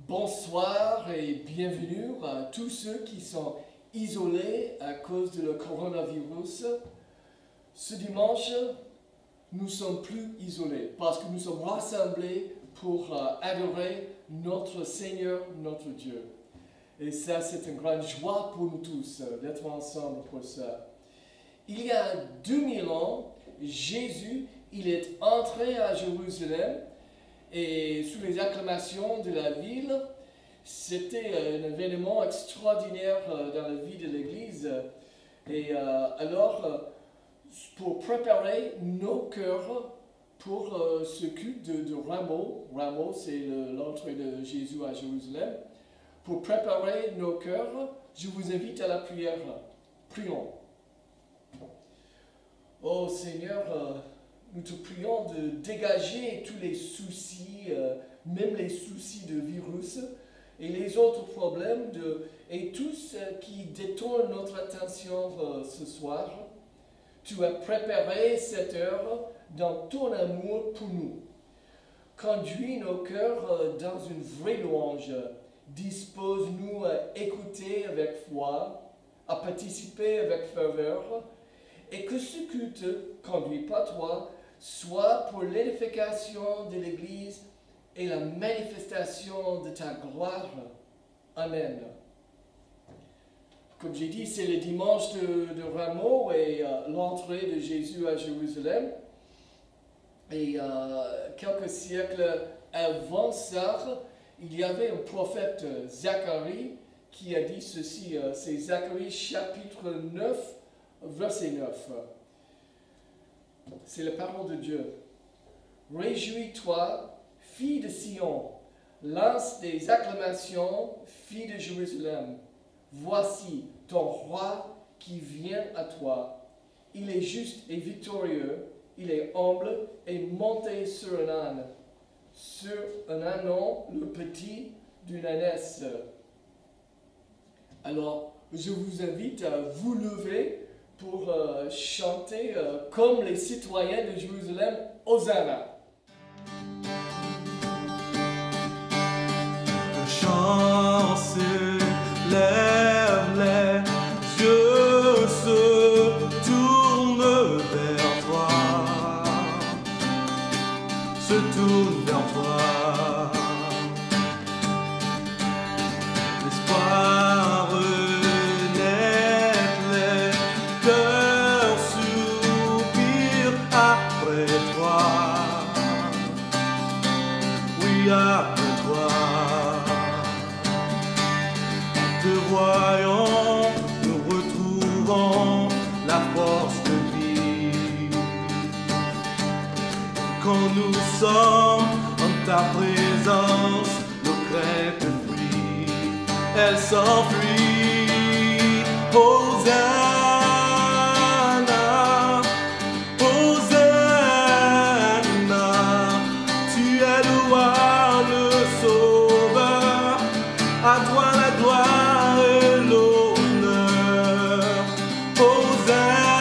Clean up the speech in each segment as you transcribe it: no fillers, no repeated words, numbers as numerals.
Bonsoir et bienvenue à tous ceux qui sont isolés à cause de le coronavirus. Ce dimanche, nous ne sommes plus isolés parce que nous sommes rassemblés pour adorer notre Seigneur, notre Dieu. Et ça, c'est une grande joie pour nous tous d'être ensemble pour ça. Il y a 2000 ans, Jésus, il est entré à Jérusalem et sous les acclamations de la ville, c'était un événement extraordinaire dans la vie de l'Église. Et alors, pour préparer nos cœurs pour ce culte de Rameau, Rameau c'est l'entrée de Jésus à Jérusalem, pour préparer nos cœurs, je vous invite à la prière. Prions. Oh Seigneur, nous te prions de dégager tous les soucis, même les soucis de virus et les autres problèmes et tout ce qui détourne notre attention ce soir. Tu as préparé cette heure dans ton amour pour nous. Conduis nos cœurs dans une vraie louange. Dispose-nous à écouter avec foi, à participer avec ferveur, et que ce culte, conduit par toi, soit pour l'édification de l'Église et la manifestation de ta gloire. Amen. Comme j'ai dit, c'est le dimanche de Rameau et l'entrée de Jésus à Jérusalem. Et quelques siècles avant ça, il y avait un prophète, Zacharie, qui a dit ceci. C'est Zacharie chapitre 9, verset 9. C'est la parole de Dieu. Réjouis-toi, fille de Sion, lance des acclamations, fille de Jérusalem. Voici ton roi qui vient à toi. Il est juste et victorieux, il est humble et monté sur un âne. Sur un ânon, le petit d'une ânesse. Alors, je vous invite à vous lever pour chanter comme les citoyens de Jérusalem, Hosanna. Le chant s'élève, les yeux se tournent vers toi, se tournent vers toi. L'espoir renaît, les cœurs soupirent après toi. Oui, après toi. Te voyant, nous retrouvons la force de vie. Quand nous sommes en ta présence, nos craintes fuient, elles s'enfuient. Hosanna, Hosanna, tu es le roi, le sauveur, à toi la gloire et l'honneur. Hosanna,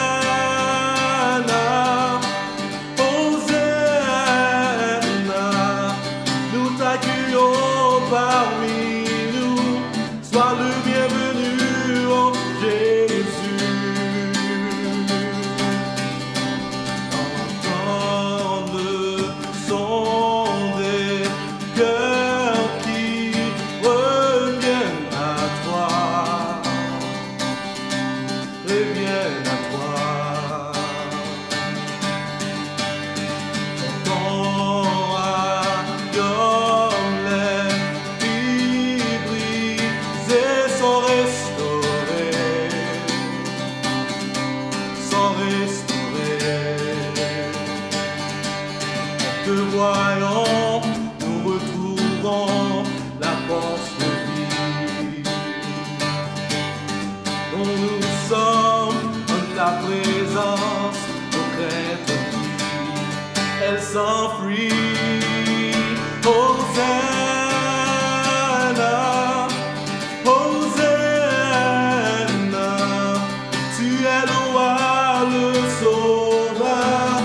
Hosanna, nous t'accueillons parmi nous. Sois le bienvenu, oh Jésus. Entends le son des cœurs qui reviennent à toi, reviennent à toi. Comme les vies brisées sont restaurées, sont restaurées. En te voyant, nous retrouvons la force de vie. Dont nous sommes en ta présence, nos craintes fuient, elles s'enfuient. Hosanna, Hosanna, tu es le roi, le sauveur,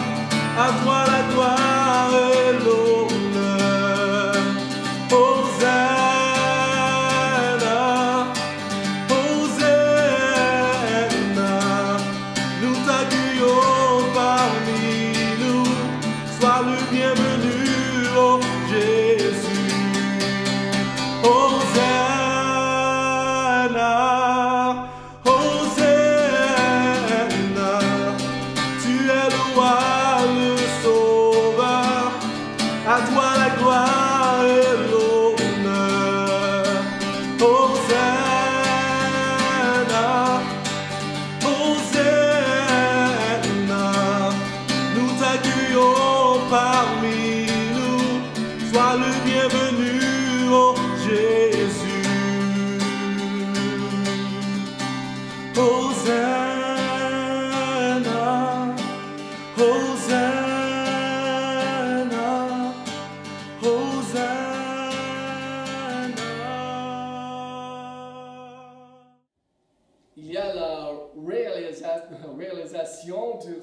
à toi la gloire et l'honneur. Hosanna. bienvenu, oh Jésus. Hosanna, Hosanna, tu es le roi, le sauveur, à toi la gloire et l'honneur. Hosanna, Hosanna, nous t'accueillons parmi nous, sois le bienvenu, oh Jésus. Hosanna, Hosanna, Hosanna. Il y a la réalisation de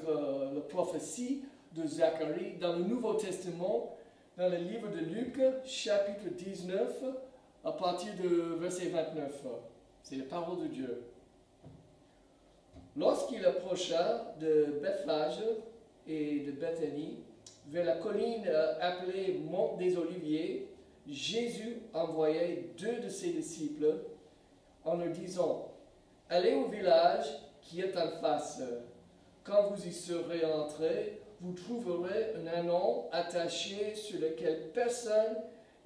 la prophétie de Zacharie dans le Nouveau Testament, dans le livre de Luc, chapitre 19, à partir de verset 29. C'est la parole de Dieu. Lorsqu'il approcha de Bethphage et de Bethanie, vers la colline appelée Mont des Oliviers, Jésus envoyait 2 de ses disciples en leur disant: « Allez au village qui est en face. Quand vous y serez entrés, vous trouverez un ânon attaché sur lequel personne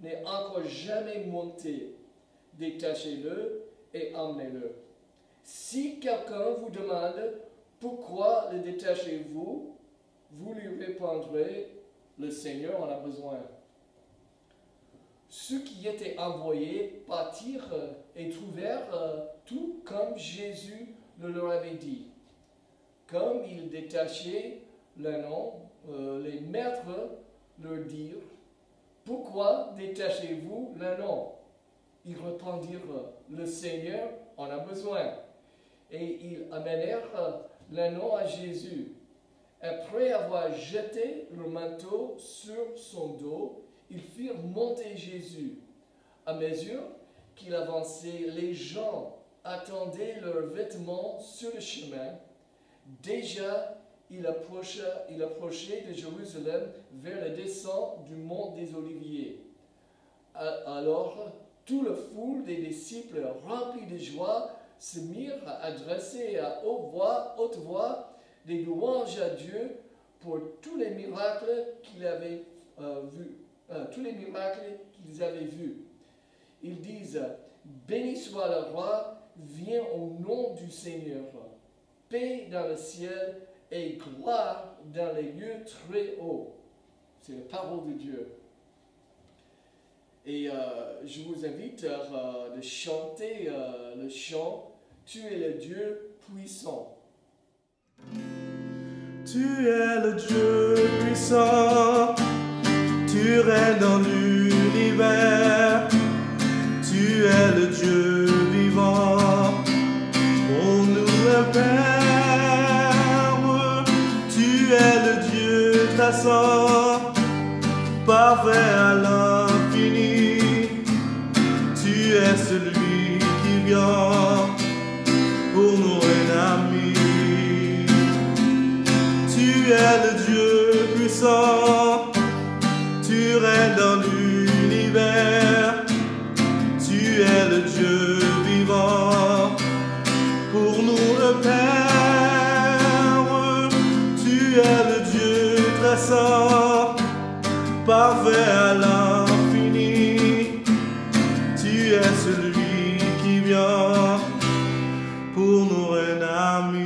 n'est encore jamais monté. Détachez-le et emmenez-le. Si quelqu'un vous demande pourquoi le détachez-vous, vous lui répondrez: le Seigneur en a besoin. » Ceux qui étaient envoyés partirent et trouvèrent tout comme Jésus le leur avait dit. Comme ils détachaient l'ânon, les maîtres leur dirent: « Pourquoi détachez-vous l'ânon ?» Ils répondirent: « Le Seigneur en a besoin. » Et ils amenèrent l'ânon à Jésus. Après avoir jeté leur manteau sur son dos, ils firent monter Jésus. À mesure qu'il avançait, les gens attendaient leurs vêtements sur le chemin. Déjà, il approchait de Jérusalem vers la descente du mont des Oliviers. Alors, toute la foule des disciples, remplis de joie, se mirent à adresser à haute voix des louanges à Dieu pour tous les miracles qu'ils avaient vus. Ils disent: « Béni soit le roi, viens au nom du Seigneur. Paix dans le ciel et gloire dans les lieux très hauts. » C'est la parole de Dieu. Et je vous invite à chanter le chant « Tu es le Dieu puissant ». Tu es le Dieu puissant, tu règnes dans l'univers, tu es le Dieu vivant, pour nous le Père, tu es le Dieu traçant, parfait à l'infini, tu es celui qui vient pour nous ami. Tu es le Dieu puissant, tu règnes dans l'univers, tu es le Dieu vivant, pour nous le Père, tu es le Dieu très saint, parfait à l'infini, tu es celui qui vient pour nous ami.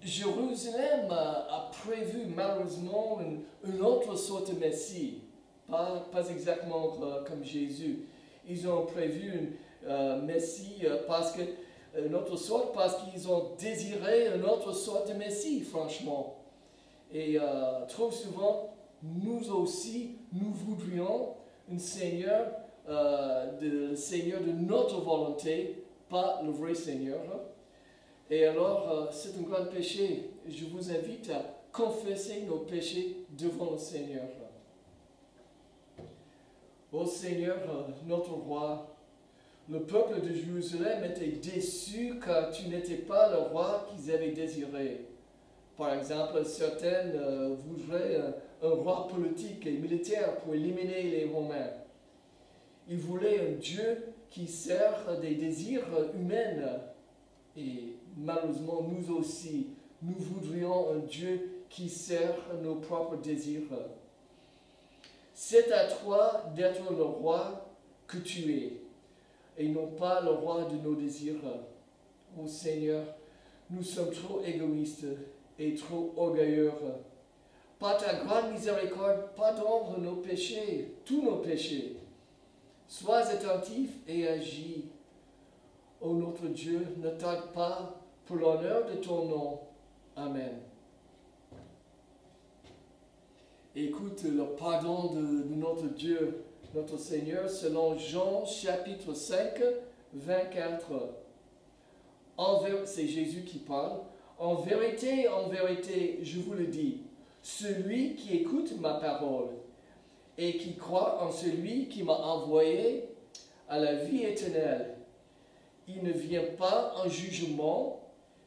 Jérusalem a prévu malheureusement une autre sorte de Messie, pas exactement comme Jésus. Ils ont prévu un Messie une autre sorte parce qu'ils ont désiré une autre sorte de Messie, franchement. Et trop souvent, nous aussi, nous voudrions un Seigneur, le Seigneur de notre volonté, pas le vrai Seigneur. Et alors, c'est un grand péché. Je vous invite à confesser nos péchés devant le Seigneur. Ô Seigneur, notre roi, le peuple de Jérusalem était déçu car tu n'étais pas le roi qu'ils avaient désiré. Par exemple, certains voudraient un roi politique et militaire pour éliminer les Romains. Ils voulaient un Dieu qui sert des désirs humains. Et malheureusement, nous aussi, nous voudrions un Dieu qui sert nos propres désirs. C'est à toi d'être le roi que tu es, et non pas le roi de nos désirs. Ô Seigneur, nous sommes trop égoïstes et trop orgueilleux. Par ta grande miséricorde, pardonne nos péchés, tous nos péchés. Sois attentif et agis. Ô notre Dieu, ne tarde pas pour l'honneur de ton nom. Amen. Écoute le pardon de notre Dieu, notre Seigneur, selon Jean chapitre 5, 24. C'est Jésus qui parle. En vérité, je vous le dis, celui qui écoute ma parole et qui croit en celui qui m'a envoyé a la vie éternelle. Il ne vient pas en jugement,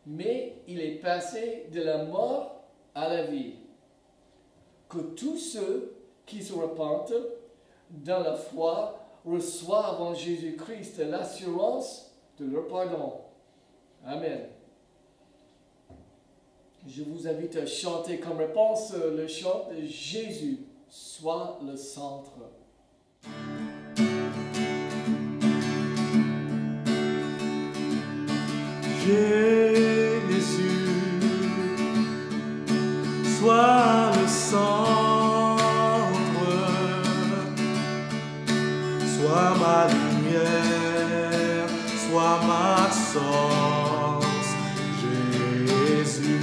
mais il est passé de la mort à la vie. Que tous ceux qui se repentent dans la foi reçoivent en Jésus-Christ l'assurance de leur pardon. Amen. Je vous invite à chanter comme réponse le chant de Jésus, soit le centre. Jésus, sois le centre, sois ma lumière, sois ma source, Jésus.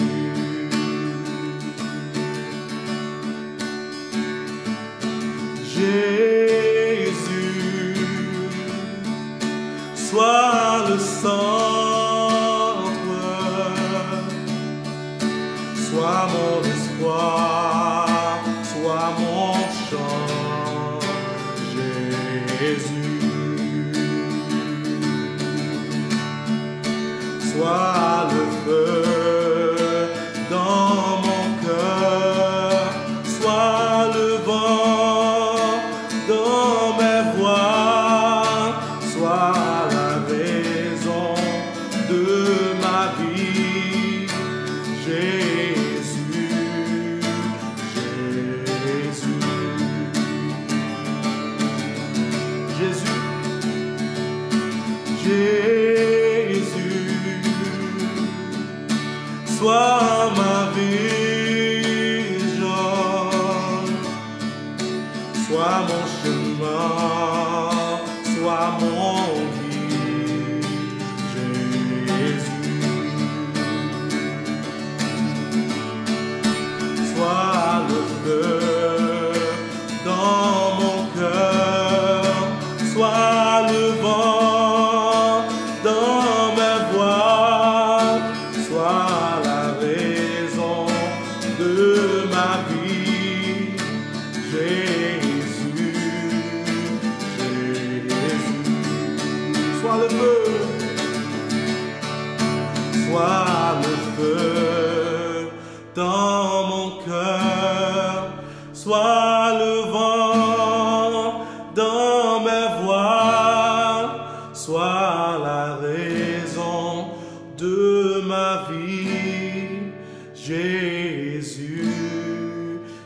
Jésus, sois le centre. Sois mon espoir, sois mon chant, Jésus. Sois le feu dans mon cœur, sois le vent dans mes voies, sois la raison de ma vie, Jésus. Sois ma vision, sois mon chemin, sois mon guide, Jésus. Sois le feu dans mon cœur, sois le vent dans mes voies, sois la raison de ma vie, Jésus, Jésus. Sois le feu, sois le feu dans mon cœur, sois le vent dans mes voies, sois la raison de ma vie, Jésus,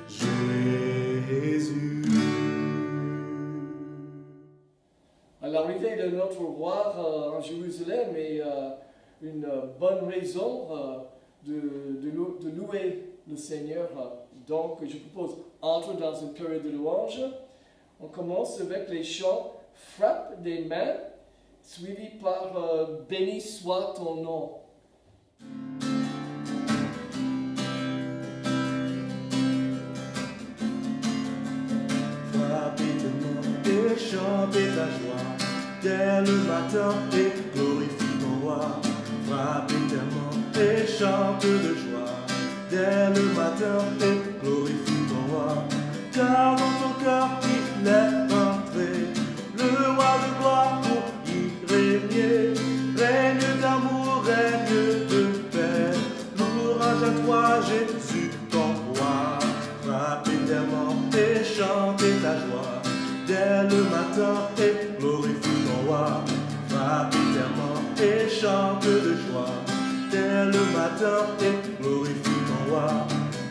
Jésus. À l'arrivée de notre roi en Jérusalem est une bonne raison de louer le Seigneur. Donc, je propose, entre dans une période de louange. On commence avec les chants « Frappe des mains », suivi par « Béni soit ton nom ». Frappez tes mains et chantez ta joie, dès le matin et glorifie ton roi. Frappez tes mains et chante de joie, dès le matin et glorifie ton roi. Car dans ton cœur il est entré, le roi de gloire pour y régner. Règne d'amour, règne de paix, l'ouvrage à toi, Jésus. matin et glorifie ton roi. Frappe éternellement et chante de joie. Dès le matin et glorifie ton roi.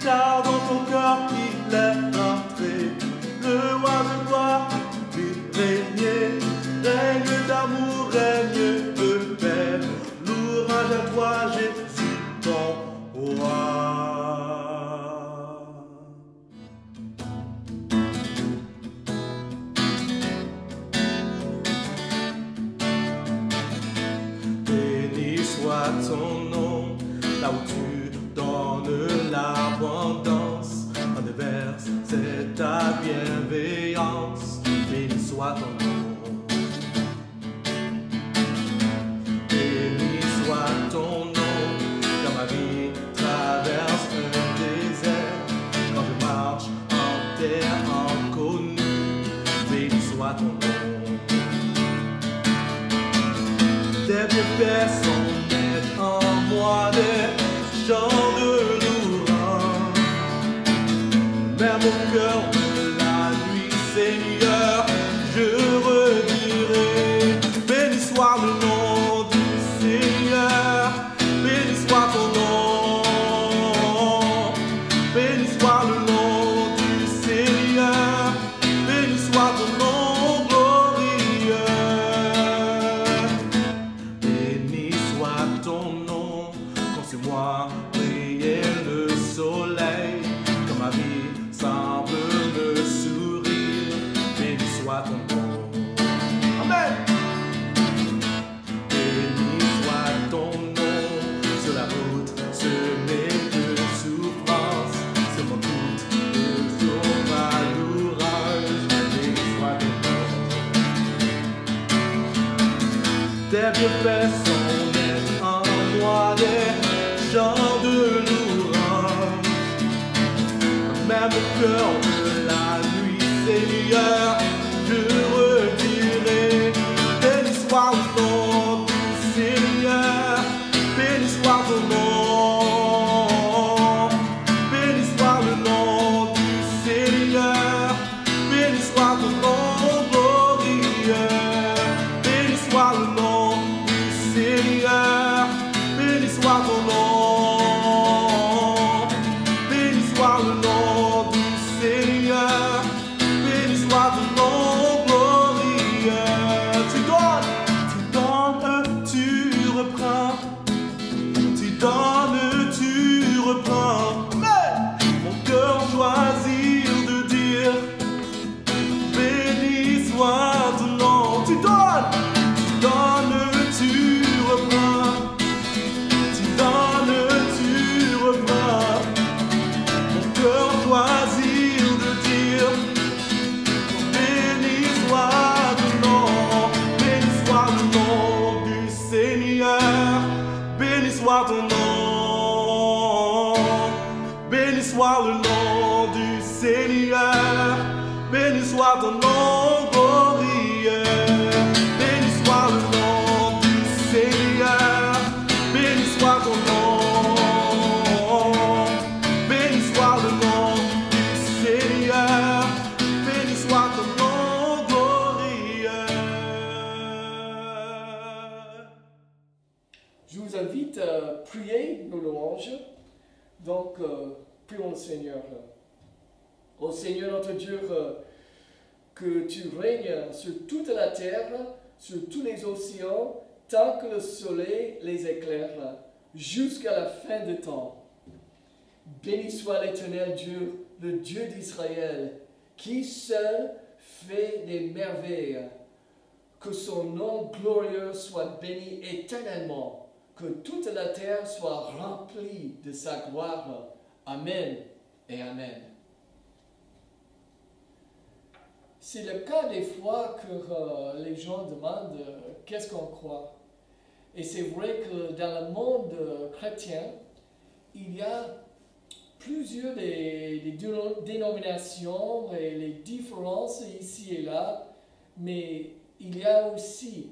Car dans ton cœur il est entré le roi de gloire, puis régner, règne d'amour, règne de paix. Louange à toi Jésus ton roi. Béni soit ton nom, là où tu donnes l'abondance, en déverse c'est ta bienveillance. Béni soit ton nom. Béni soit ton nom, quand ma vie traverse un désert, quand je marche en terre inconnue. Béni soit ton nom. Tes bienfaits sont nets en moi, des chants de louange. Même au cœur de la nuit, Seigneur, je redirai. Béni soit le nom du Seigneur, béni soit ton nom. Béni soit le nom du Seigneur, béni soit ton nom glorieux. Béni soit ton nom, quand sur moi brillait le soleil, quand ma vie semble me sourire. Béni soit ton nom. Amen. Béni soit ton nom, sur la route semée de souffrance, c'est mon doute de jour malheureuse. Béni soit ton nom. Tes bienfaits sont nets en moi, des chants de louange. Même au cœur de la nuit, Seigneur, je redirai. Béni soit le nom du Seigneur, béni soit ton nom. Béni soit le nom du Seigneur, béni soit ton nom glorieux. Béni soit le nom du Seigneur, béni soit ton nom. Béni soit le nom du Seigneur, béni soit ton nom glorieux. Tu donnes, tu reprends. Tu donnes, tu reprends. Mais mon cœur choisit de dire béni soit ton nom. Tu donnes, tu reprends. Tu donnes, tu reprends. Mon cœur choisit de dire béni soit ton nom. Béni soit le nom du Seigneur, béni soit ton nom. Béni soit le nom du Seigneur, béni soit ton nom glorieux. Béni soit le nom du Seigneur, béni soit ton nom. Béni soit le nom du Seigneur, béni soit ton nom glorieux. Je vous invite à prier nos louanges. Donc, prions le Seigneur. Ô Seigneur notre Dieu, que tu règnes sur toute la terre, sur tous les océans, tant que le soleil les éclaire, jusqu'à la fin des temps. Béni soit l'Éternel Dieu, le Dieu d'Israël, qui seul fait des merveilles. Que son nom glorieux soit béni éternellement. Que toute la terre soit remplie de sa gloire. Amen et Amen. C'est le cas des fois que les gens demandent qu'est-ce qu'on croit. Et c'est vrai que dans le monde chrétien, il y a plusieurs des dénominations et les différences ici et là, mais il y a aussi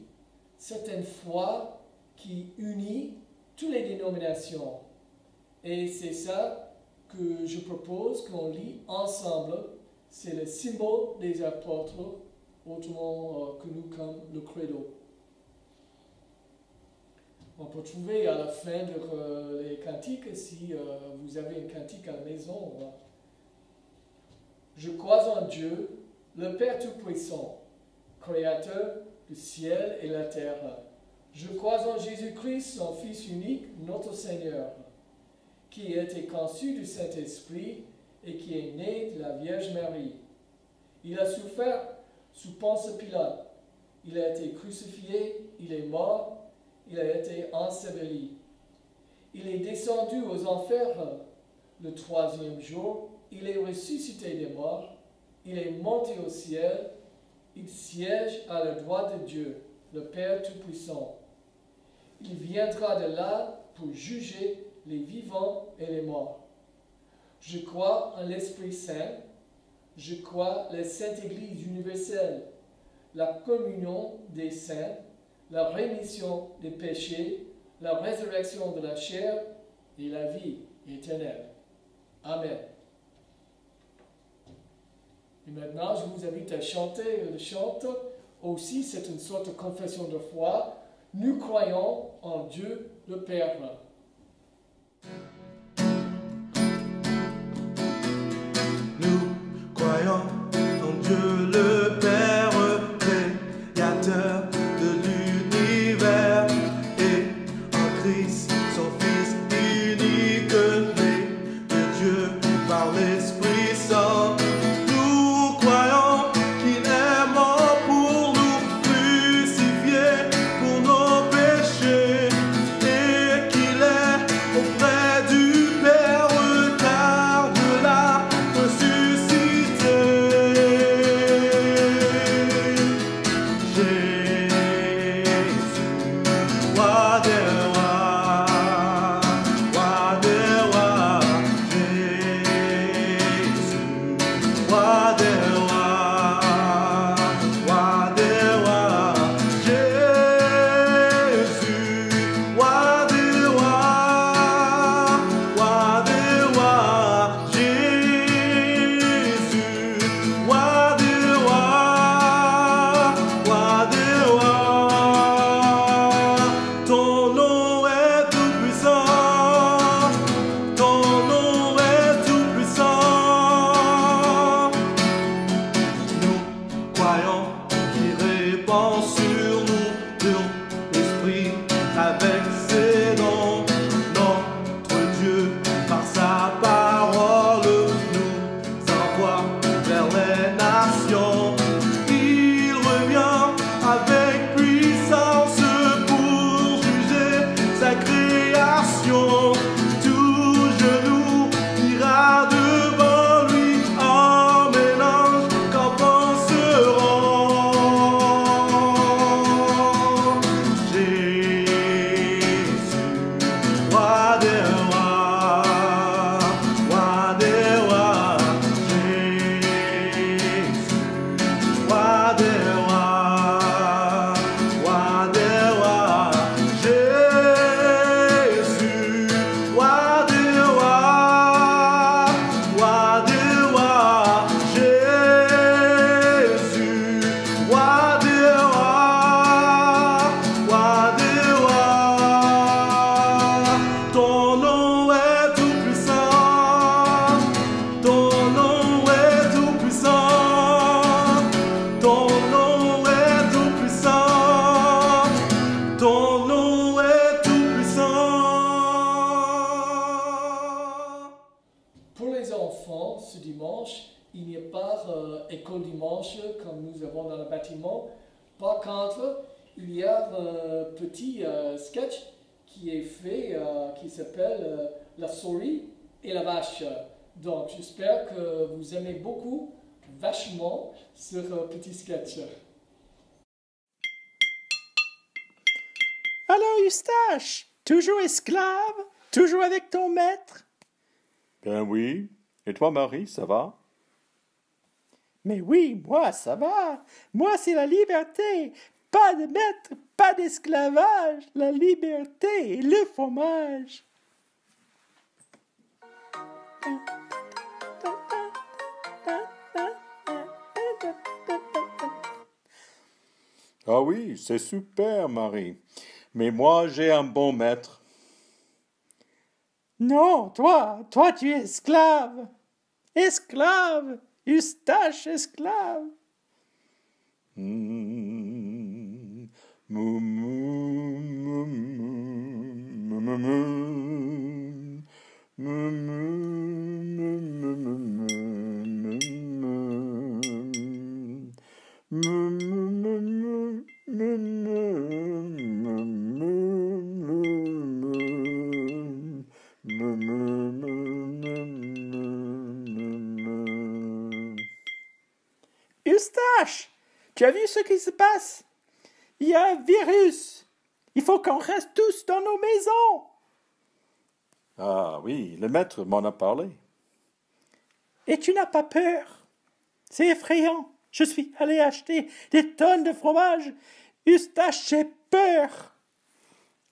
certaines foi qui unit toutes les dénominations. Et c'est ça que je propose qu'on lit ensemble. C'est le symbole des apôtres autrement connu comme le credo. On peut trouver à la fin des cantiques, si vous avez une cantique à la maison, je crois en Dieu, le Père Tout-Puissant, Créateur du ciel et la terre. Je crois en Jésus-Christ, son Fils unique, notre Seigneur, qui a été conçu du Saint-Esprit et qui est né de la Vierge Marie. Il a souffert sous Ponce Pilate. Il a été crucifié, il est mort, il a été enseveli. Il est descendu aux enfers le troisième jour. Il est ressuscité des morts. Il est monté au ciel. Il siège à la droite de Dieu, le Père Tout-Puissant. Il viendra de là pour juger les vivants et les morts. Je crois en l'Esprit Saint. Je crois la Sainte Église universelle, la communion des saints, la rémission des péchés, la résurrection de la chair et la vie éternelle. Amen. Et maintenant, je vous invite à chanter le chant. Aussi, c'est une sorte de confession de foi. Nous croyons en Dieu le Père. Nous croyons en Dieu le Père, créateur de l'univers, et en Christ, son Fils unique, né de Dieu par l'Esprit Saint. Nous croyons qu'il est mort pour nous, crucifié pour nos péchés, et qu'il est auprès du Père, car de la ressuscité. Jésus, roi des rois, roi des rois. Jésus, roi des rois, roi des rois. Jésus, roi des rois, roi des rois. Jésus, roi des rois, roi des rois. Ton nom est tout puissant, ton nom est tout puissant. Nous croyons qu'il répand sur nous l'Esprit avec ses dons. Notre Dieu, par sa parole, nous envoie vers les nations. Il revient avec puissance pour juger sa création. Tout genou ira devant lui, hommes et anges qu'en penseront. Jésus, roi des rois, roi des rois. Jésus, roi des rois, roi des rois. Jésus, roi des rois, roi des rois. Jésus, roi des rois, roi des rois. Ton nom est tout puissant, ton nom est tout puissant, ton nom est tout puissant, ton nom est tout puissant. Pour les enfants, ce dimanche, il n'y a pas école dimanche comme nous avons dans le bâtiment. Par contre, il y a un petit sketch qui est fait, qui s'appelle La souris et la vache. Donc, j'espère que vous aimez vachement ce petit sketch. Alors, Eustache, toujours esclave, toujours avec ton maître? Ben oui. Et toi, Marie, ça va? Mais oui, moi, ça va. Moi, c'est la liberté. Pas de maître, pas d'esclavage. La liberté et le fromage. Ah oui, c'est super, Marie. Mais moi, j'ai un bon maître. Non, toi tu es esclave. Esclave, Eustache esclave. Mm, mou, mou, mou, mou, mou, mou, Eustache, tu as vu ce qui se passe? Il y a un virus. Il faut qu'on reste tous dans nos maisons. Ah oui, le maître m'en a parlé. Et tu n'as pas peur? C'est effrayant. Je suis allé acheter des tonnes de fromage. Eustache, j'ai peur.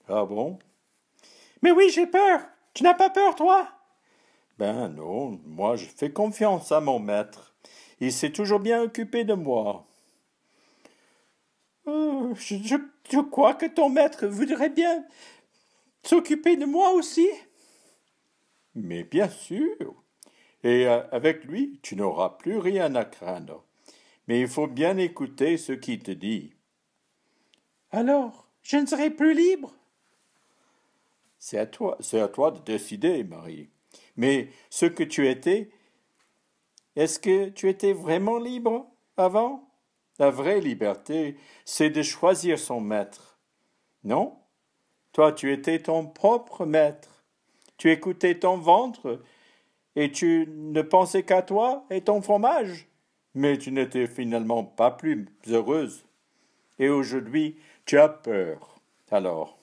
Ah bon? Mais oui, j'ai peur. Tu n'as pas peur, toi? Ben non, moi je fais confiance à mon maître. Il s'est toujours bien occupé de moi. Je crois que ton maître voudrait bien s'occuper de moi aussi. Mais bien sûr. Et avec lui, tu n'auras plus rien à craindre. Mais il faut bien écouter ce qu'il te dit. Alors, je ne serai plus libre? C'est à toi de décider, Marie. Mais ce que tu étais, est-ce que tu étais vraiment libre avant? La vraie liberté, c'est de choisir son maître. Non? Toi, tu étais ton propre maître. Tu écoutais ton ventre et tu ne pensais qu'à toi et ton fromage. Mais tu n'étais finalement pas plus heureuse. Et aujourd'hui, tu as peur. Alors?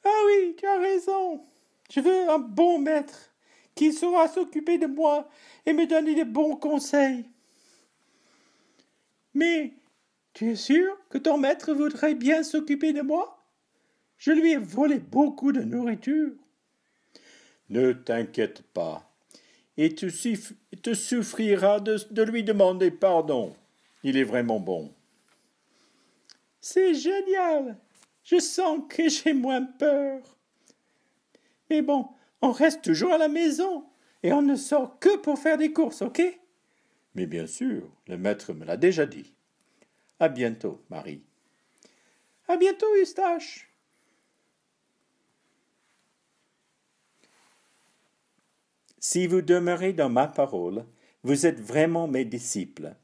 Ah oui, tu as raison. Je veux un bon maître qui saura s'occuper de moi et me donner de bons conseils. Mais tu es sûr que ton maître voudrait bien s'occuper de moi? Je lui ai volé beaucoup de nourriture. Ne t'inquiète pas. Et tu te suffira de lui demander pardon. Il est vraiment bon. C'est génial. Je sens que j'ai moins peur. Mais bon, on reste toujours à la maison et on ne sort que pour faire des courses, ok? Mais bien sûr, le maître me l'a déjà dit. À bientôt, Marie. À bientôt, Eustache. Si vous demeurez dans ma parole, vous êtes vraiment mes disciples.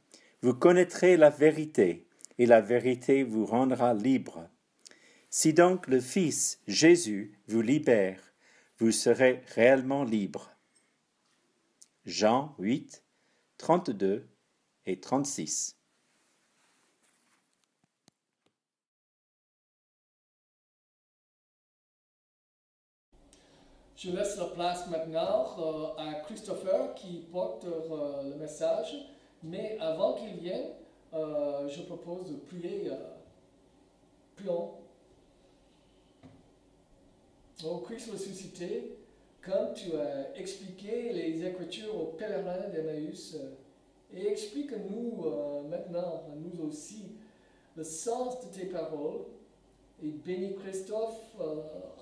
Vous connaîtrez la vérité, et la vérité vous rendra libre. Si donc le Fils, Jésus, vous libère, vous serez réellement libre. Jean 8, 32 et 36. Je laisse la place maintenant à Christopher qui porte le message. Mais avant qu'il vienne, je propose de prier. Prions. Ô Christ ressuscité, comme tu as expliqué les Écritures aux pèlerins d'Emmaüs, et explique-nous maintenant, à nous aussi, le sens de tes paroles, et bénis Christophe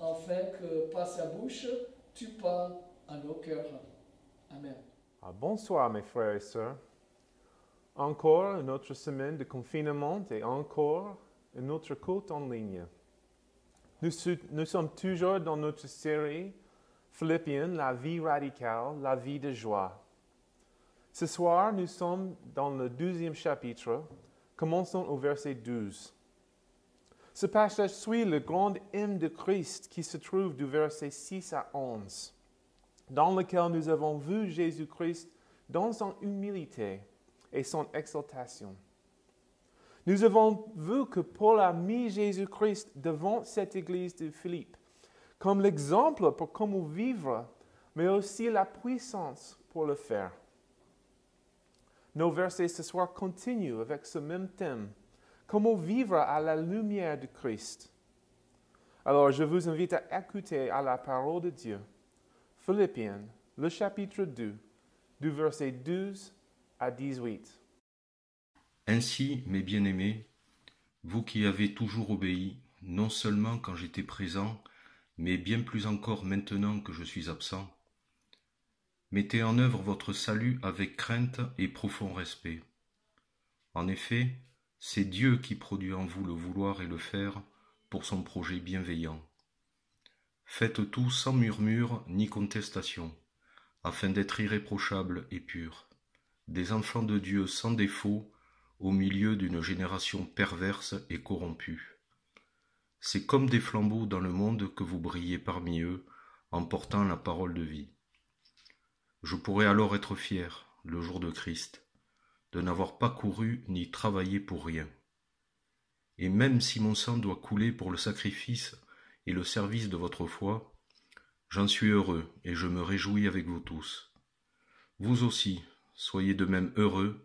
afin que par sa bouche, tu parles à nos cœurs. Amen. Bonsoir mes frères et sœurs. Encore une autre semaine de confinement et encore une autre côte en ligne. Nous sommes toujours dans notre série Philippiens, la vie radicale, la vie de joie. Ce soir, nous sommes dans le 12e chapitre. Commençons au verset 12. Ce passage suit le grand hymne de Christ qui se trouve du verset 6 à 11, dans lequel nous avons vu Jésus-Christ dans son humilité et son exaltation. Nous avons vu que Paul a mis Jésus-Christ devant cette église de Philippe comme l'exemple pour comment vivre, mais aussi la puissance pour le faire. Nos versets ce soir continuent avec ce même thème. Comment vivre à la lumière de Christ. Alors, je vous invite à écouter à la parole de Dieu. Philippiens, le chapitre 2, du verset 12 à 18. Ainsi, mes bien-aimés, vous qui avez toujours obéi, non seulement quand j'étais présent, mais bien plus encore maintenant que je suis absent. Mettez en œuvre votre salut avec crainte et profond respect. En effet, c'est Dieu qui produit en vous le vouloir et le faire pour son projet bienveillant. Faites tout sans murmure ni contestation, afin d'être irréprochables et purs, des enfants de Dieu sans défaut au milieu d'une génération perverse et corrompue. C'est comme des flambeaux dans le monde que vous brillez parmi eux en portant la parole de vie. Je pourrais alors être fier, le jour de Christ, de n'avoir pas couru ni travaillé pour rien. Et même si mon sang doit couler pour le sacrifice et le service de votre foi, j'en suis heureux et je me réjouis avec vous tous. Vous aussi, soyez de même heureux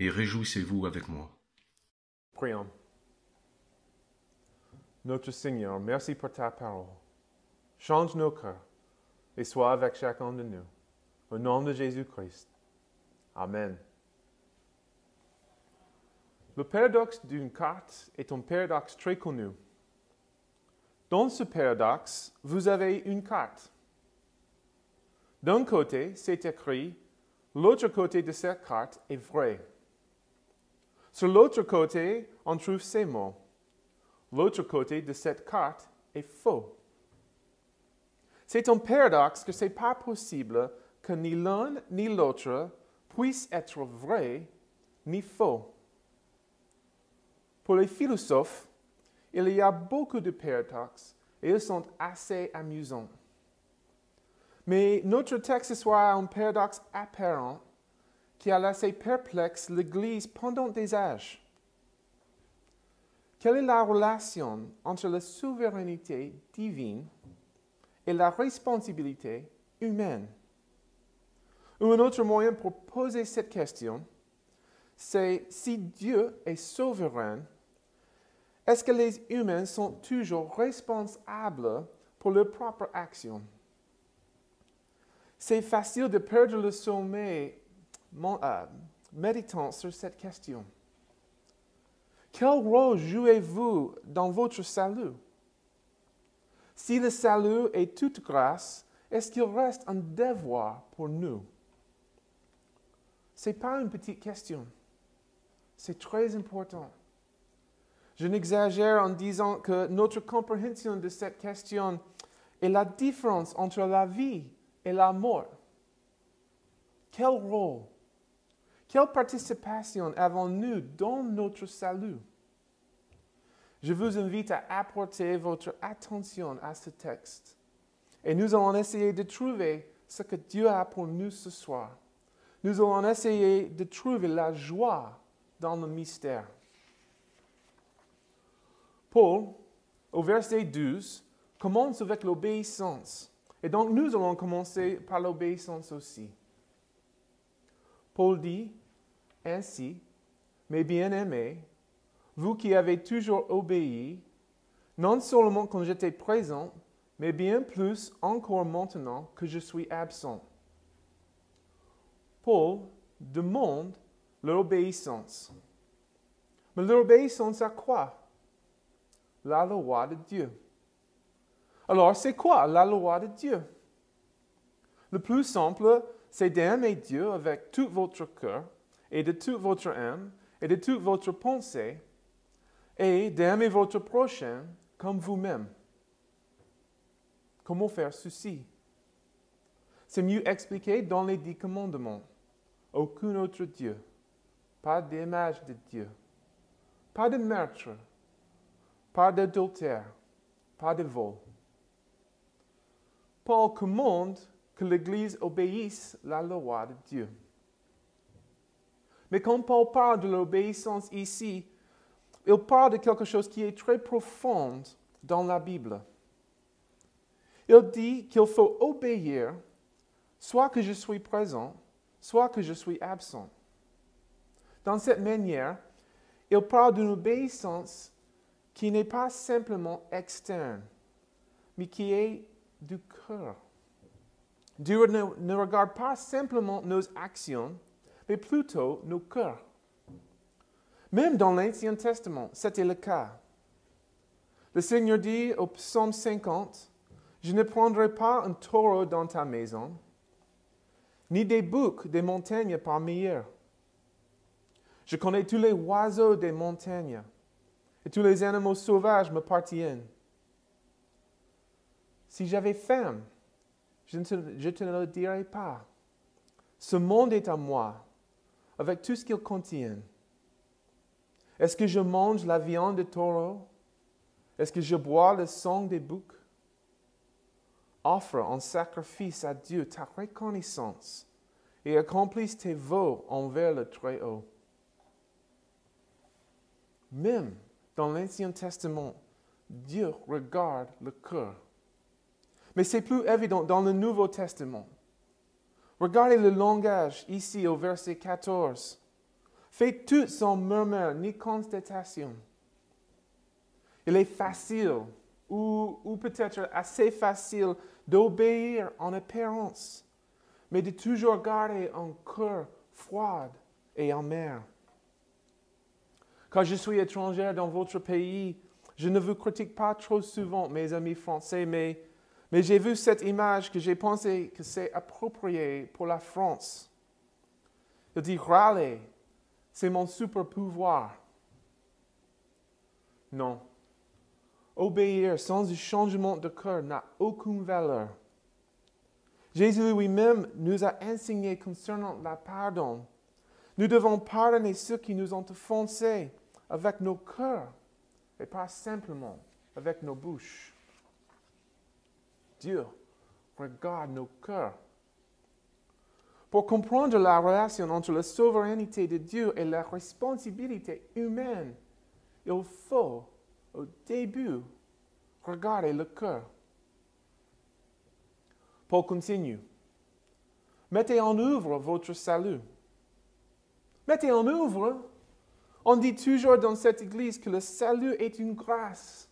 et réjouissez-vous avec moi. Prions. Notre Seigneur, merci pour ta parole. Change nos cœurs et sois avec chacun de nous. Au nom de Jésus-Christ. Amen. Le paradoxe d'une carte est un paradoxe très connu. Dans ce paradoxe, vous avez une carte. D'un côté, c'est écrit, l'autre côté de cette carte est vrai. Sur l'autre côté, on trouve ces mots. L'autre côté de cette carte est faux. C'est un paradoxe que ce n'est pas possible que ni l'un ni l'autre puisse être vrai ni faux. Pour les philosophes, il y a beaucoup de paradoxes et ils sont assez amusants. Mais notre texte soit un paradoxe apparent qui a laissé perplexe l'Église pendant des âges. Quelle est la relation entre la souveraineté divine et la responsabilité humaine? Ou un autre moyen pour poser cette question, c'est si Dieu est souverain, est-ce que les humains sont toujours responsables pour leurs propres actions? C'est facile de perdre le sommeil méditant sur cette question. Quel rôle jouez-vous dans votre salut? Si le salut est toute grâce, est-ce qu'il reste un devoir pour nous? Ce n'est pas une petite question. C'est très important. Je n'exagère en disant que notre compréhension de cette question est la différence entre la vie et la mort. Quel rôle, quelle participation avons-nous dans notre salut? Je vous invite à apporter votre attention à ce texte. Et nous allons essayer de trouver ce que Dieu a pour nous ce soir. Nous allons essayer de trouver la joie dans le mystère. Paul, au verset 12, commence avec l'obéissance. Et donc nous allons commencer par l'obéissance aussi. Paul dit, « Ainsi, mes bien-aimés, vous qui avez toujours obéi, non seulement quand j'étais présent, mais bien plus encore maintenant que je suis absent. » Paul demande leur obéissance. Mais leur obéissance à quoi? La loi de Dieu. Alors, c'est quoi la loi de Dieu? Le plus simple, c'est d'aimer Dieu avec tout votre cœur et de toute votre âme et de toute votre pensée et d'aimer votre prochain comme vous-même. Comment faire ceci? C'est mieux expliqué dans les 10 commandements. Aucun autre Dieu, pas d'image de Dieu, pas de meurtre, pas d'adultère, pas de vol. Paul commande que l'Église obéisse la loi de Dieu. Mais quand Paul parle de l'obéissance ici, il parle de quelque chose qui est très profond dans la Bible. Il dit qu'il faut obéir, soit que je suis présent, soit que je suis absent. Dans cette manière, il parle d'une obéissance qui n'est pas simplement externe, mais qui est du cœur. Dieu ne regarde pas simplement nos actions, mais plutôt nos cœurs. Même dans l'Ancien Testament, c'était le cas. Le Seigneur dit au psaume 50, « Je ne prendrai pas un taureau dans ta maison, ni des boucs des montagnes parmi eux. Je connais tous les oiseaux des montagnes, et tous les animaux sauvages m'appartiennent. Si j'avais faim, je ne te le dirais pas. Ce monde est à moi, avec tout ce qu'il contient. Est-ce que je mange la viande de taureau? Est-ce que je bois le sang des boucs? Offre en sacrifice à Dieu ta reconnaissance et accomplis tes vœux envers le Très-Haut. » Même dans l'Ancien Testament, Dieu regarde le cœur. Mais c'est plus évident dans le Nouveau Testament. Regardez le langage ici au verset 14. Faites tout sans murmure ni constatation. Il est facile, ou peut-être assez facile, d'obéir en apparence, mais de toujours garder un cœur froid et amer. Quand je suis étranger dans votre pays, je ne vous critique pas trop souvent, mes amis français, mais j'ai vu cette image que j'ai pensé que c'est approprié pour la France. Il dit « râler, c'est mon super pouvoir ». Non. Obéir sans un changement de cœur n'a aucune valeur. Jésus lui-même nous a enseigné concernant le pardon. Nous devons pardonner ceux qui nous ont offensés avec nos cœurs et pas simplement avec nos bouches. Dieu regarde nos cœurs. Pour comprendre la relation entre la souveraineté de Dieu et la responsabilité humaine, il faut, au début, regarder le cœur. Paul continue. Mettez en œuvre votre salut. Mettez en œuvre. On dit toujours dans cette église que le salut est une grâce.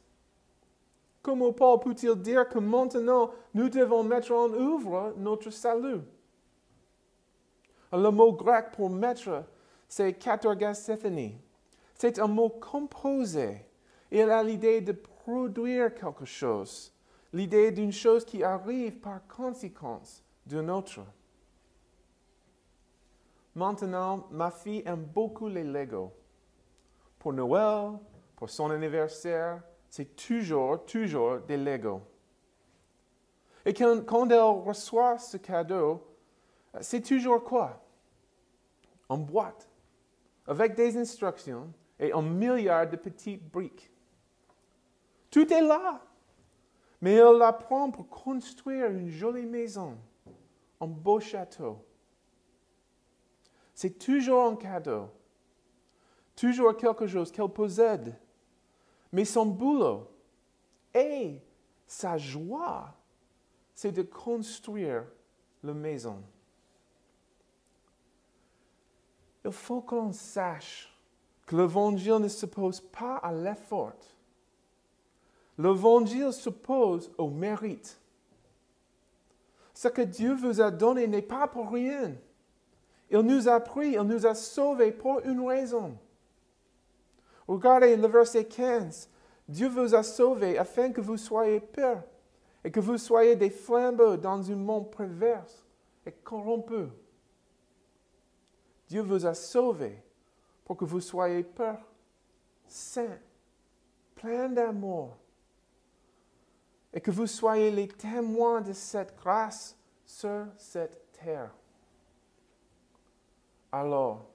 Comment Paul peut-il dire que maintenant nous devons mettre en œuvre notre salut? Le mot grec pour mettre, c'est katargasethene. C'est un mot composé. Il a l'idée de produire quelque chose, l'idée d'une chose qui arrive par conséquence d'une autre. Maintenant, ma fille aime beaucoup les Legos. Pour Noël, pour son anniversaire, c'est toujours des Legos. Et quand elle reçoit ce cadeau, c'est toujours quoi? Une boîte, avec des instructions et un milliard de petites briques. Tout est là, mais elle la prend pour construire une jolie maison, un beau château. C'est toujours un cadeau, toujours quelque chose qu'elle possède, mais son boulot et sa joie, c'est de construire la maison. Il faut que l'on sache que l'Évangile ne s'oppose pas à l'effort. L'Évangile s'oppose au mérite. Ce que Dieu vous a donné n'est pas pour rien. Il nous a pris, il nous a sauvés pour une raison. Regardez le verset 15. Dieu vous a sauvés afin que vous soyez purs et que vous soyez des flambeaux dans un monde pervers et corrompu. Dieu vous a sauvés pour que vous soyez purs, saints, pleins d'amour, et que vous soyez les témoins de cette grâce sur cette terre. Alors,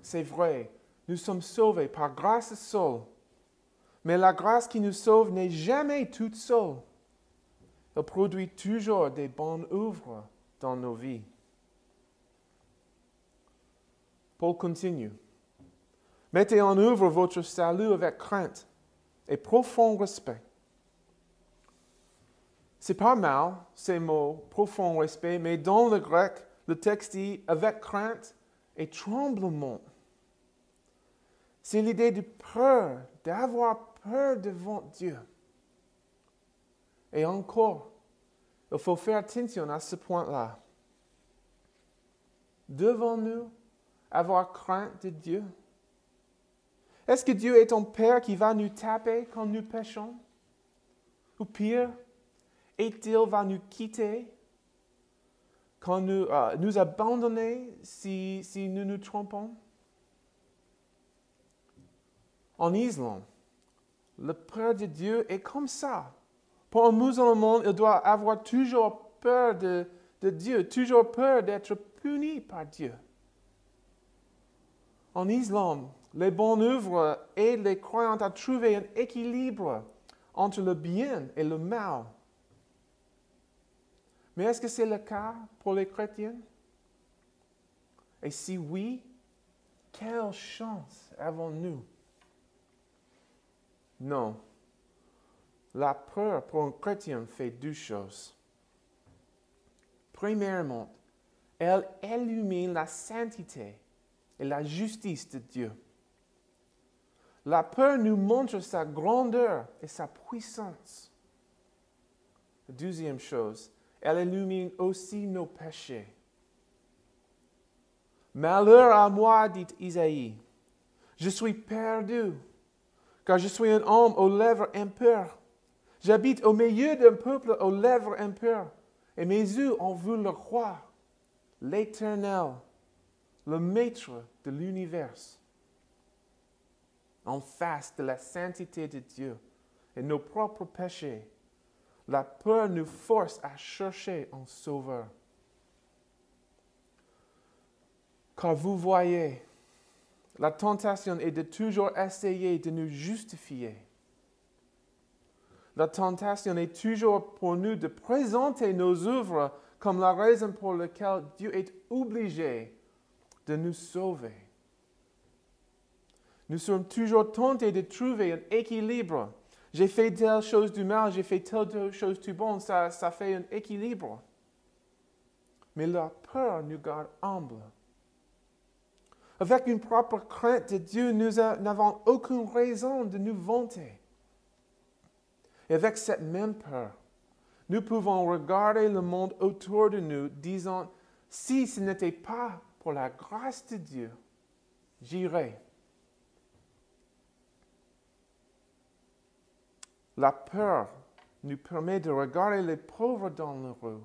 c'est vrai, nous sommes sauvés par grâce seule, mais la grâce qui nous sauve n'est jamais toute seule. Elle produit toujours des bonnes œuvres dans nos vies. Paul continue. Mettez en œuvre votre salut avec crainte et profond respect. C'est pas mal, ces mots, profond respect, mais dans le grec, le texte dit avec crainte et tremblement. C'est l'idée de peur, d'avoir peur devant Dieu. Et encore, il faut faire attention à ce point-là. Devons-nous avoir crainte de Dieu? Est-ce que Dieu est un Père qui va nous taper quand nous péchons? Ou pire, est-il va nous quitter quand nous abandonner si nous nous trompons? En Islande, le peur de Dieu est comme ça. Pour un musulman, il doit avoir toujours peur de Dieu, toujours peur d'être puni par Dieu. En Islande, les bonnes œuvres aident les croyants à trouver un équilibre entre le bien et le mal. Mais est-ce que c'est le cas pour les chrétiens? Et si oui, quelle chance avons-nous? Non. La peur pour un chrétien fait deux choses. Premièrement, elle illumine la sainteté et la justice de Dieu. La peur nous montre sa grandeur et sa puissance. Deuxième chose, elle illumine aussi nos péchés. Malheur à moi, dit Isaïe, je suis perdu, car je suis un homme aux lèvres impures. J'habite au milieu d'un peuple aux lèvres impures, et mes yeux ont vu le roi, l'Éternel, le maître de l'univers. En face de la sainteté de Dieu et nos propres péchés, la peur nous force à chercher un sauveur. Car vous voyez, la tentation est de toujours essayer de nous justifier. La tentation est toujours pour nous de présenter nos œuvres comme la raison pour laquelle Dieu est obligé de nous sauver. Nous sommes toujours tentés de trouver un équilibre. J'ai fait telle chose du mal, j'ai fait telle chose du bon, ça fait un équilibre. Mais la peur nous garde humbles. Avec une propre crainte de Dieu, nous n'avons aucune raison de nous vanter. Et avec cette même peur, nous pouvons regarder le monde autour de nous, disant, si ce n'était pas pour la grâce de Dieu, j'irais. La peur nous permet de regarder les pauvres dans la rue,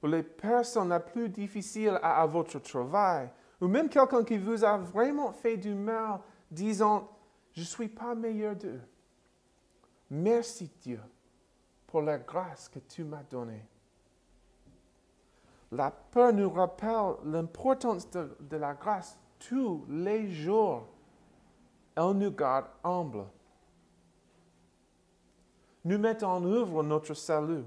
ou les personnes les plus difficiles à votre travail, ou même quelqu'un qui vous a vraiment fait du mal, disant, je ne suis pas meilleur d'eux. Merci Dieu pour la grâce que tu m'as donnée. La peur nous rappelle l'importance de la grâce tous les jours. Elle nous garde humbles. Nous mettons en œuvre notre salut.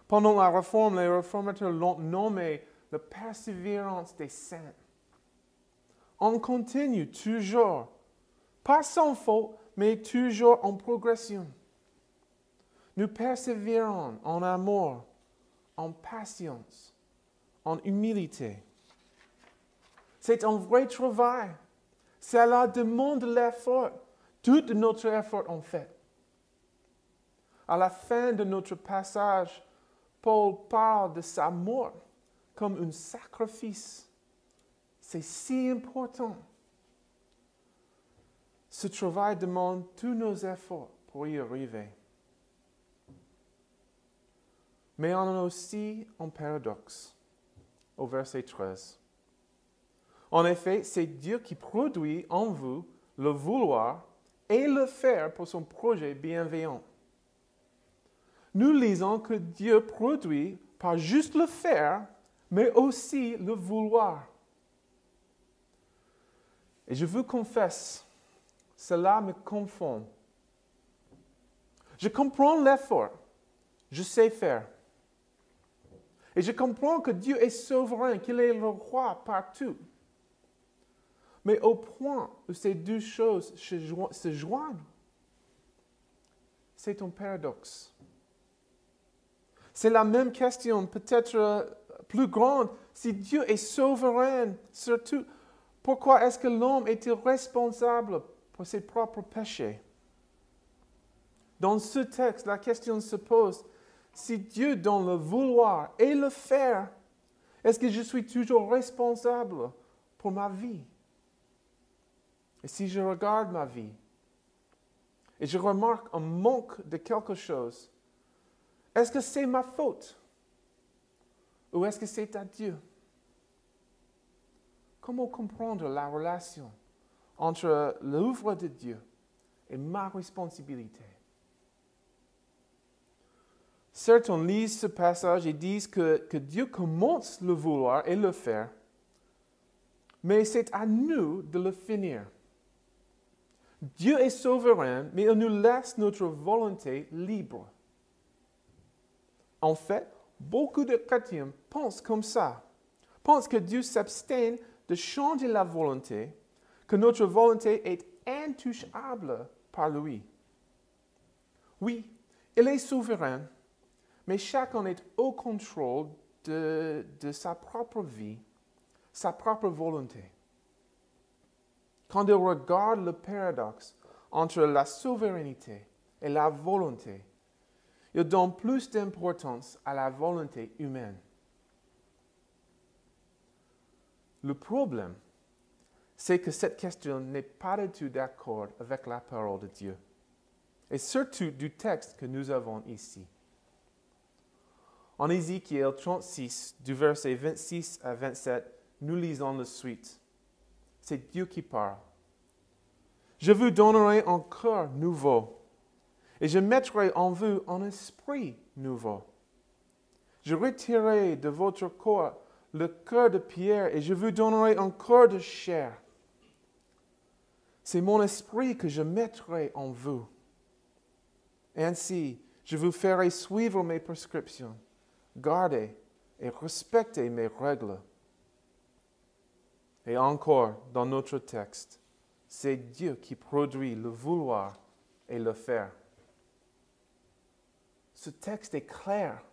Pendant la Réforme, les réformateurs l'ont nommé la persévérance des saints. On continue toujours, pas sans faute, mais toujours en progression. Nous persévérons en amour, en patience, en humilité. C'est un vrai travail. Cela demande l'effort, tout notre effort en fait. À la fin de notre passage, Paul parle de sa mort comme un sacrifice. C'est si important. Ce travail demande tous nos efforts pour y arriver. Mais on a aussi un paradoxe au verset 13. En effet, c'est Dieu qui produit en vous le vouloir et le faire pour son projet bienveillant. Nous lisons que Dieu produit pas juste le faire, mais aussi le vouloir. Et je vous confesse, cela me confond. Je comprends l'effort, je sais faire. Et je comprends que Dieu est souverain, qu'il est le roi partout. Mais au point où ces deux choses se joignent, c'est un paradoxe. C'est la même question, peut-être plus grande. Si Dieu est souverain sur tout, pourquoi est-ce que l'homme est-il responsable pour ses propres péchés? Dans ce texte, la question se pose, si Dieu donne le vouloir et le faire, est-ce que je suis toujours responsable pour ma vie? Et si je regarde ma vie et je remarque un manque de quelque chose, est-ce que c'est ma faute? Ou est-ce que c'est à Dieu? Comment comprendre la relation entre l'œuvre de Dieu et ma responsabilité? Certains lisent ce passage et disent que Dieu commence le vouloir et le faire, mais c'est à nous de le finir. Dieu est souverain, mais il nous laisse notre volonté libre. En fait, beaucoup de chrétiens pensent comme ça, pensent que Dieu s'abstient de changer la volonté, que notre volonté est intouchable par lui. Oui, il est souverain, mais chacun est au contrôle de sa propre vie, sa propre volonté. Quand il regarde le paradoxe entre la souveraineté et la volonté, il donne plus d'importance à la volonté humaine. Le problème, c'est que cette question n'est pas du tout d'accord avec la parole de Dieu, et surtout du texte que nous avons ici. En Ézéchiel 36, du verset 26 à 27, nous lisons la suite. C'est Dieu qui parle. « Je vous donnerai un cœur nouveau, et je mettrai en vous un esprit nouveau. Je retirerai de votre corps le cœur de pierre, et je vous donnerai un cœur de chair. C'est mon esprit que je mettrai en vous. Ainsi, je vous ferai suivre mes prescriptions, garder et respecter mes règles. » Et encore, dans notre texte, c'est Dieu qui produit le vouloir et le faire. Ce texte est clair.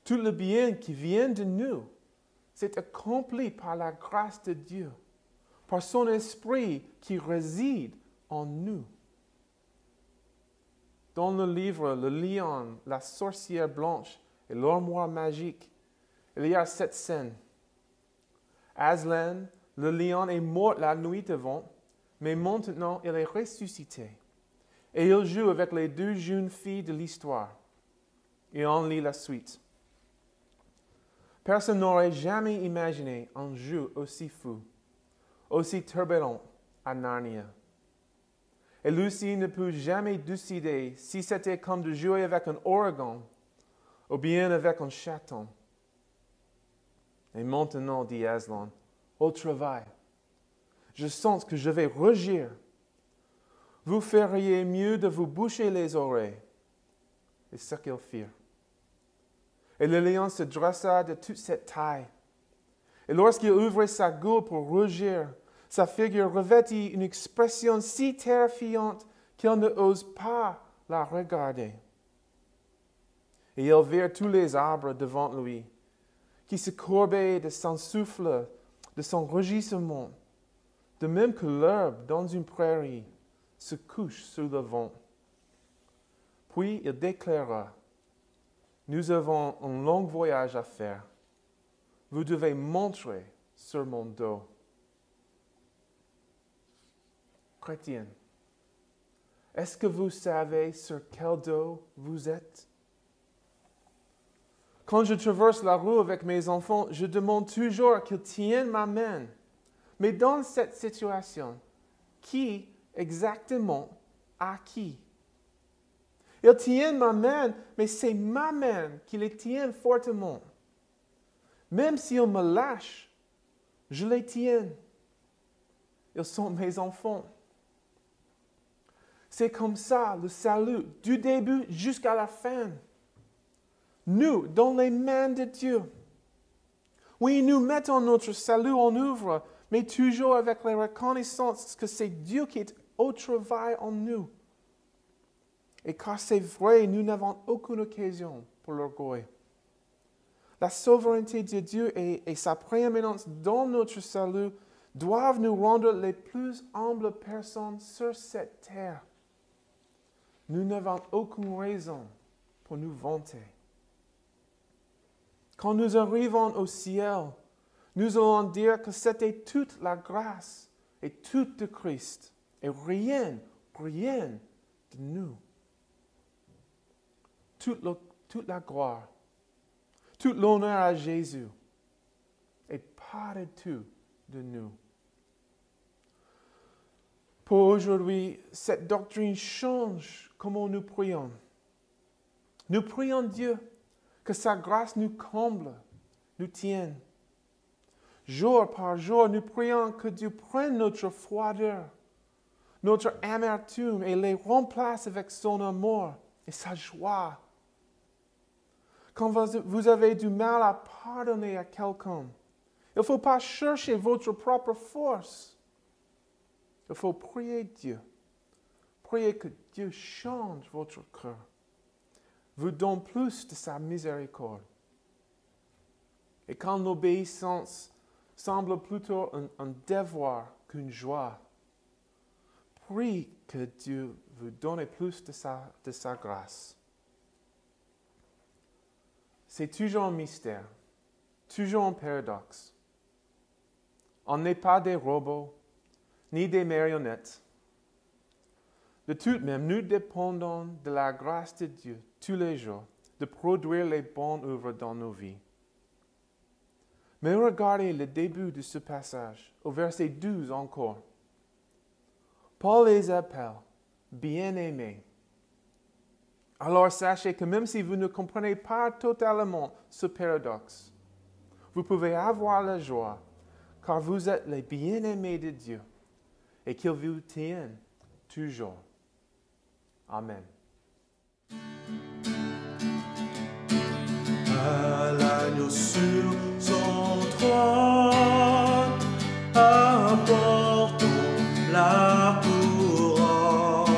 Tout le bien qui vient de nous, c'est accompli par la grâce de Dieu, par son esprit qui réside en nous. Dans le livre Le lion, la sorcière blanche et l'armoire magique, il y a cette scène. Aslan, le lion, est mort la nuit avant, mais maintenant il est ressuscité. Et il joue avec les deux jeunes filles de l'histoire. Et on lit la suite. Personne n'aurait jamais imaginé un jeu aussi fou, aussi turbulent à Narnia. Et Lucie ne peut jamais décider si c'était comme de jouer avec un ouragan ou bien avec un chaton. Et maintenant, dit Aslan, au travail, je sens que je vais rougir. Vous feriez mieux de vous boucher les oreilles. Et ce qu'ils firent. Et le lion se dressa de toute cette taille. Et lorsqu'il ouvrit sa gueule pour rugir, sa figure revêtit une expression si terrifiante qu'il ne ose pas la regarder. Et ils virent tous les arbres devant lui, qui se courbaient de son souffle, de son rugissement, de même que l'herbe dans une prairie se couche sous le vent. Puis il déclara, « Nous avons un long voyage à faire. Vous devez monter sur mon dos. » Chrétien, est-ce que vous savez sur quel dos vous êtes? Quand je traverse la rue avec mes enfants, je demande toujours qu'ils tiennent ma main. Mais dans cette situation, qui exactement a qui? Ils tiennent ma main, mais c'est ma main qui les tient fortement. Même s'ils me lâchent, je les tiens. Ils sont mes enfants. C'est comme ça le salut, du début jusqu'à la fin. Nous, dans les mains de Dieu. Oui, nous mettons notre salut en œuvre, mais toujours avec la reconnaissance que c'est Dieu qui est au travail en nous. Et car c'est vrai, nous n'avons aucune occasion pour l'orgueil. La souveraineté de Dieu et sa prééminence dans notre salut doivent nous rendre les plus humbles personnes sur cette terre. Nous n'avons aucune raison pour nous vanter. Quand nous arrivons au ciel, nous allons dire que c'était toute la grâce et tout de Christ et rien de nous. Toute la gloire, tout l'honneur à Jésus et pas du tout de nous. Pour aujourd'hui, cette doctrine change comment nous prions. Nous prions Dieu que sa grâce nous comble, nous tienne. Jour par jour, nous prions que Dieu prenne notre froideur, notre amertume et les remplace avec son amour et sa joie. Quand vous avez du mal à pardonner à quelqu'un, il ne faut pas chercher votre propre force. Il faut prier Dieu. Priez que Dieu change votre cœur, vous donne plus de sa miséricorde. Et quand l'obéissance semble plutôt un devoir qu'une joie, prie que Dieu vous donne plus de sa grâce. C'est toujours un mystère, toujours un paradoxe. On n'est pas des robots, ni des marionnettes. De tout même, nous dépendons de la grâce de Dieu tous les jours de produire les bonnes œuvres dans nos vies. Mais regardez le début de ce passage, au verset 12 encore. Paul les appelle bien-aimés. Alors sachez que même si vous ne comprenez pas totalement ce paradoxe, vous pouvez avoir la joie, car vous êtes les bien-aimés de Dieu, et qu'il vous tienne toujours. Amen. À l'agneau sur son trône, apportons la couronne,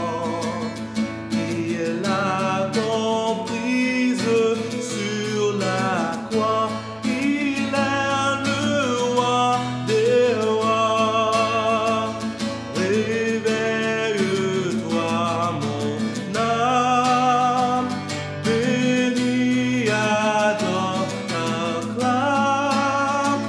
qui est la comprise sur la croix. Il est le roi des rois. Réveille-toi, mon âme, bénis Adam, acclame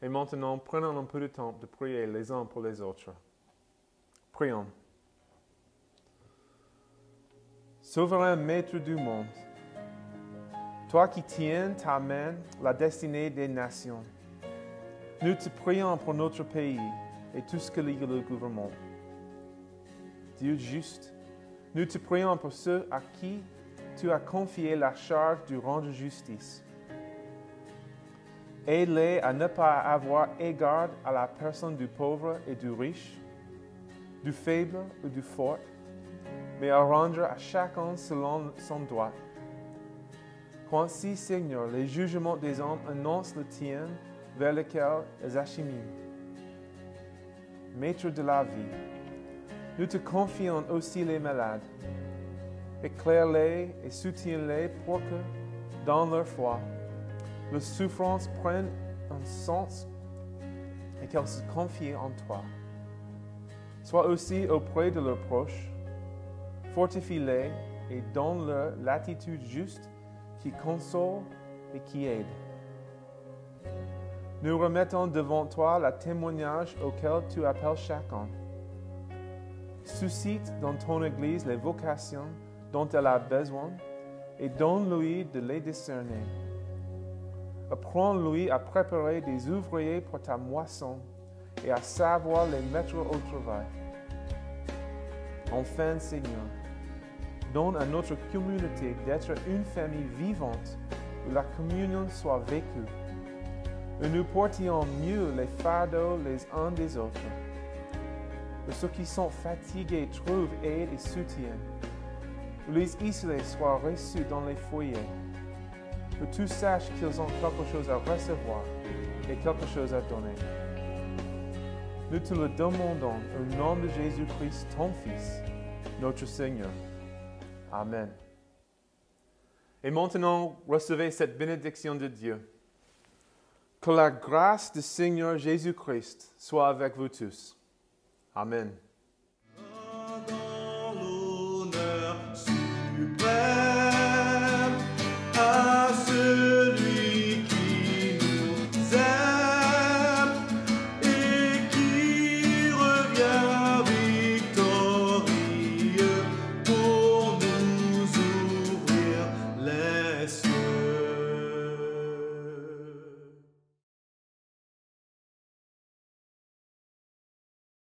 Et maintenant, prenons un peu de temps de prier les uns pour les autres. Prions. Souverain Maître du monde, toi qui tiens ta main la destinée des nations, nous te prions pour notre pays et tout ce que lie le gouvernement. Dieu juste, nous te prions pour ceux à qui tu as confié la charge de rendre justice. Aide-les à ne pas avoir égard à la personne du pauvre et du riche, du faible ou du fort, mais à rendre à chacun selon son droit. Qu'ainsi, Seigneur, les jugements des hommes annoncent le tien vers lequel ils acheminent. Maître de la vie, nous te confions aussi les malades. Éclaire-les et soutiens-les pour que, dans leur foi, leurs souffrances prennent un sens et qu'elles se confient en toi. Sois aussi auprès de leurs proches, fortifie-les et donne-leur l'attitude juste qui console et qui aide. Nous remettons devant toi le témoignage auquel tu appelles chacun. Suscite dans ton Église les vocations dont elle a besoin et donne-lui de les discerner. Apprends-lui à préparer des ouvriers pour ta moisson et à savoir les mettre au travail. Enfin, Seigneur, donne à notre communauté d'être une famille vivante où la communion soit vécue, où nous portions mieux les fardeaux les uns des autres, où ceux qui sont fatigués trouvent aide et soutien, où les isolés soient reçus dans les foyers, où tous sachent qu'ils ont quelque chose à recevoir et quelque chose à donner. Nous te le demandons au nom de Jésus-Christ, ton Fils, notre Seigneur. Amen. Et maintenant, recevez cette bénédiction de Dieu. Que la grâce du Seigneur Jésus-Christ soit avec vous tous. Amen.